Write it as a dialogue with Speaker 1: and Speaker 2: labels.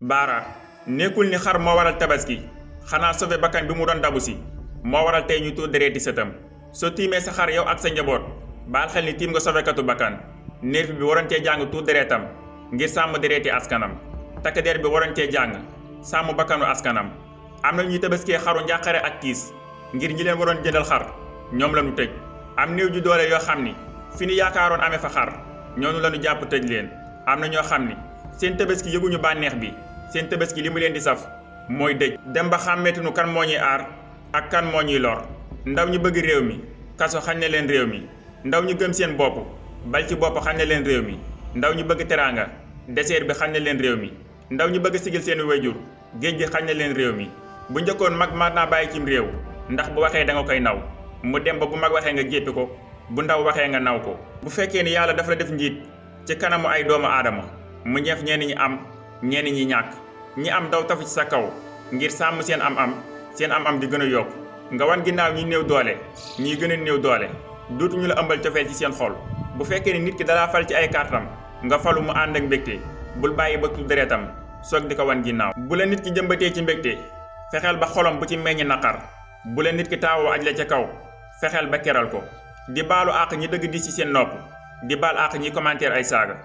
Speaker 1: Baara nekkul ni xar moo waral tabaski xanaa sauvé bakkan bi mu doon dabu si moo waral tey ñu tuur dereeti sëtam soo tiimee sa xar yow ak sa njaboot baal xel ni tiim nga sauvékatu bakkan nervi bi waroon cee jàng tuur dereetam ngir sàmm dereeti askanam takk der bi waroon cee jàng sàmm bakkanu askanam. am na ñuy tabaskee xaru njàqare ak kiis ngir ñi leen waroon jëndal xar ñoom la ñu tëj. am néew ju doole yoo xam ni fi ñu yaakaaroon amee fa xar ñooñu la ñu jàpp tëj leen. am na ñoo xam ni seen tabaski yëguñu bànneex bi seen tabaski li mu leen di saf mooy dëj. dem ba xàmmeetunu kan moo ñuy aar ak kan moo ñuy lor. ndaw ñu bëgg réew mi kaso xañ na leen réew mi. ndaw ñu gëm seen bopp bal ci bopp xañ na leen réew mi. ndaw ñu bëgg teraanga désert bi xañ na leen réew mi. ndaw ñu bëgg sigil seen wayjur géej gi xañ na leen réew mi. bu njëkkoon mag mat naa bàyyi cim réew ndax bu waxee da nga koy naw mu dem ba bu mag waxee nga jéppi ko bu ndaw waxee nga naw ko. bu fekkee ni yàlla dafa la def njiit ci kanamu ay doomu aadama mu ñeef ñenn ñi am ñenn ñi ñàkk ñi am daw tafu ci sa kaw ngir sàmm seen am-am di gën a yokk nga wan ginnaaw ñi néew doole ñiy gën a néew doole dootuñu la ëmbal cofeel ci seen xol. bu fekkee ni nit ki dalaa fal ci ay kartam nga falu mu ànd ak mbégte bul bàyyi ba tuur deretam soog di ko wan ginnaaw. bu la nit ki jëmbatee ci mbégte fexeel ba xolom bu ci meññ naqar. bu la nit ki taawoo aj la ca kaw fexeel ba keral ko. di baalu àq ñi dëgg di ci seen nopp di baal àq ñi commentaire ay saaga.